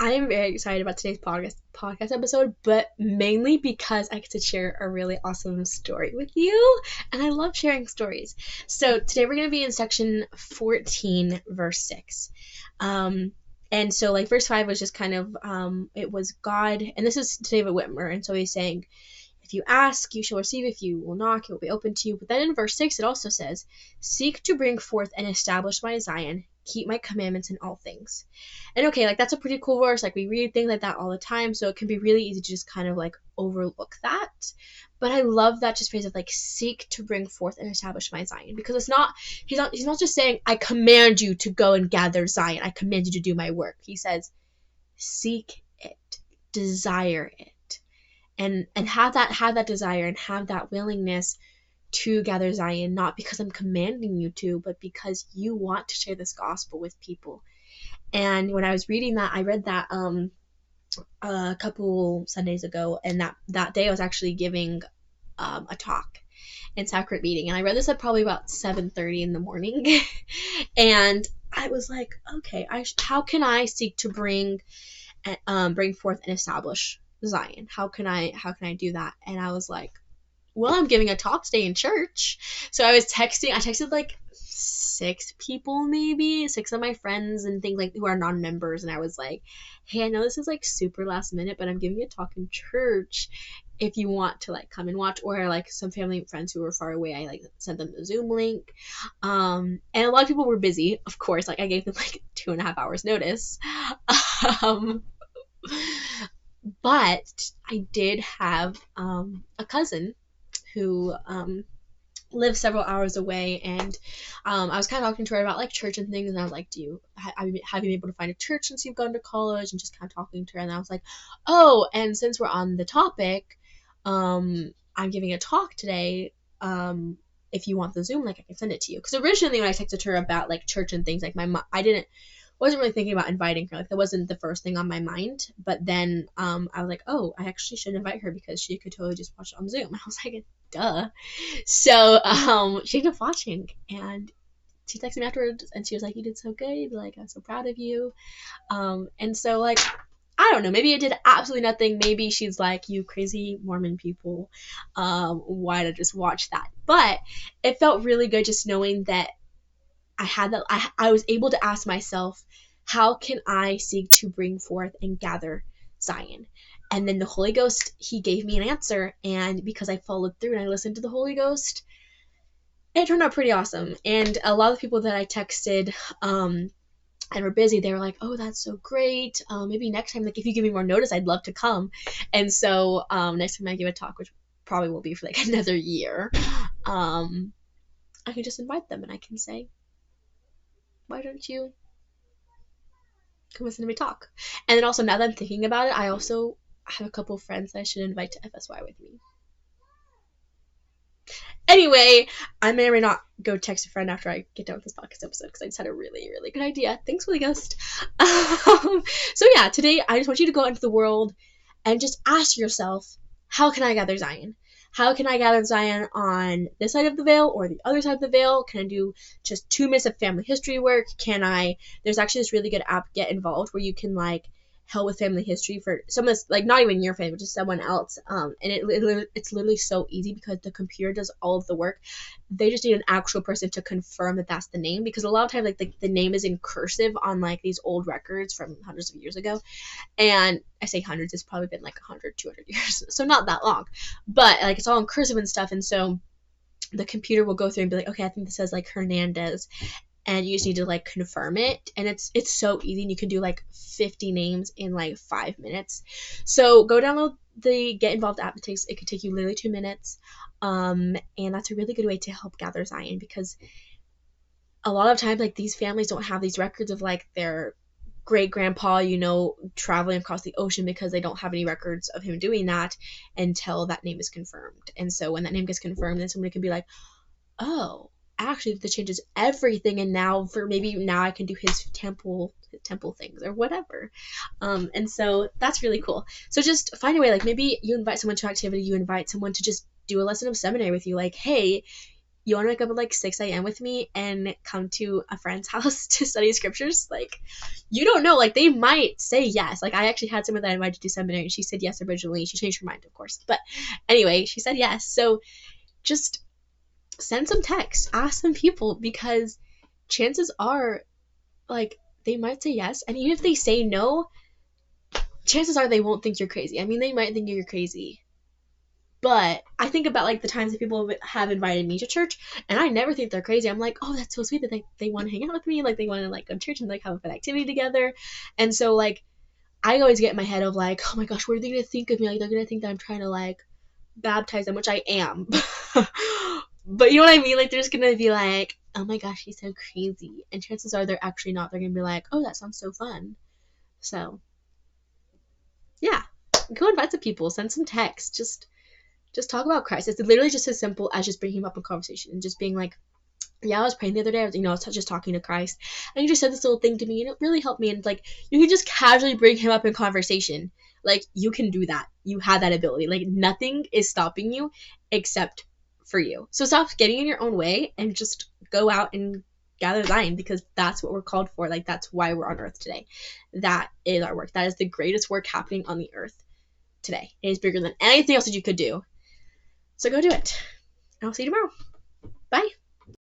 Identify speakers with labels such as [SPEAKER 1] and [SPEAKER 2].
[SPEAKER 1] I am very excited about today's podcast episode, but mainly because I get to share a really awesome story with you, and I love sharing stories. So today we're going to be in section 14, verse 6. And so like verse 5 was just kind of, it was God, and this is David Whitmer, and so he's saying, if you ask, you shall receive. If you will knock, it will be open to you. But then in verse 6, it also says, seek to bring forth and establish my Zion, keep my commandments in all things. And okay, like that's a pretty cool verse. Like we read things like that all the time, so it can be really easy to just kind of like overlook that. But I love that just phrase of like seek to bring forth and establish my Zion, because it's not he's not just saying I command you to go and gather Zion. I command you to do my work. He says seek it, desire it. And have that desire and have that willingness to gather Zion, not because I'm commanding you to, but because you want to share this gospel with people. And when I was reading that, I read that a couple Sundays ago, and that day I was actually giving a talk in sacrament meeting, and I read this at probably about 7:30 in the morning, and I was like, okay, how can I seek to bring forth and establish Zion? How can I do that? And I was like, well, I'm giving a talk today in church. So I texted like 6 people, maybe 6 of my friends and things like who are non-members, and I was like, hey, I know this is like super last minute, but I'm giving a talk in church if you want to like come and watch. Or like some family and friends who were far away, I like sent them the Zoom link, and a lot of people were busy, of course. Like I gave them like 2.5 hours notice. But I did have a cousin who lives several hours away, and I was kind of talking to her about like church and things, and I was like, have you been able to find a church since you've gone to college? And just kind of talking to her, and I was like, oh, and since we're on the topic, I'm giving a talk today. If you want the Zoom link, I can send it to you. Because originally when I texted her about like church and things, like wasn't really thinking about inviting her. Like that wasn't the first thing on my mind. But then I was like, oh, I actually should invite her because she could totally just watch it on Zoom. I was like, duh. So she ended up watching, and she texted me afterwards, and she was like, you did so good. Like, I'm so proud of you. And so like, I don't know, maybe it did absolutely nothing. Maybe she's like, you crazy Mormon people, why did I just watch that? But it felt really good just knowing that I was able to ask myself, how can I seek to bring forth and gather Zion? And then the Holy Ghost, he gave me an answer, and because I followed through and I listened to the Holy Ghost, it turned out pretty awesome. And a lot of people that I texted and were busy, they were like, oh, that's so great. Maybe next time, like if you give me more notice, I'd love to come. And so next time I give a talk, which probably will be for like another year, I can just invite them and I can say, why don't you come listen to me talk? And then also, now that I'm thinking about it, I also have a couple friends that I should invite to FSY with me. Anyway, I may or may not go text a friend after I get done with this podcast episode, because I just had a really, really good idea. Thanks, Holy Ghost. So yeah, today I just want you to go into the world and just ask yourself, how can I gather Zion? How can I gather Zion on this side of the veil or the other side of the veil? Can I do just 2 minutes of family history work? There's actually this really good app, Get Involved, where you can like help with family history for someone that's like not even your family, but just someone else. And it's literally so easy because the computer does all of the work. They just need an actual person to confirm that that's the name, because a lot of times like the name is in cursive on like these old records from hundreds of years ago. And I say hundreds, it's probably been like 100, 200 years, so not that long, but like it's all in cursive and stuff. And so the computer will go through and be like, okay, I think this says like Hernandez, and you just need to like confirm it. And it's so easy, and you can do like 50 names in like 5 minutes. So go download the Get Involved app. It could take you literally 2 minutes, and that's a really good way to help gather Zion, because a lot of times like these families don't have these records of like their great grandpa, traveling across the ocean, because they don't have any records of him doing that until that name is confirmed. And so when that name gets confirmed, then somebody can be like, oh, actually this changes everything, and now I can do his temple things or whatever. And so that's really cool. So just find a way, like maybe you invite someone to an activity, you invite someone to just do a lesson of seminary with you, like, hey, you want to wake up at like 6 a.m. with me and come to a friend's house to study scriptures? Like, you don't know. Like, they might say yes. Like, I actually had someone that I invited to seminary, and she said yes originally. She changed her mind, of course. But anyway, she said yes. So just send some texts. Ask some people, because chances are, like, they might say yes. And even if they say no, chances are they won't think you're crazy. I mean, they might think you're crazy. But I think about, like, the times that people have invited me to church, and I never think they're crazy. I'm like, oh, that's so sweet that they want to hang out with me. Like, they want to, like, go to church and, like, have a fun activity together. And so, like, I always get in my head of, like, oh my gosh, what are they going to think of me? Like, they're going to think that I'm trying to, like, baptize them, which I am. But you know what I mean? Like, they're just going to be like, oh my gosh, she's so crazy. And chances are they're actually not. They're going to be like, oh, that sounds so fun. So, yeah. Go invite some people. Send some texts. Just talk about Christ. It's literally just as simple as just bringing him up in conversation and just being like, yeah, I was praying the other day. I was just talking to Christ, and he just said this little thing to me, and it really helped me. And like, you can just casually bring him up in conversation. Like, you can do that. You have that ability. Like, nothing is stopping you except for you. So stop getting in your own way and just go out and gather thine, because that's what we're called for. Like, that's why we're on earth today. That is our work. That is the greatest work happening on the earth today. It is bigger than anything else that you could do. So go do it. I'll see you tomorrow. Bye.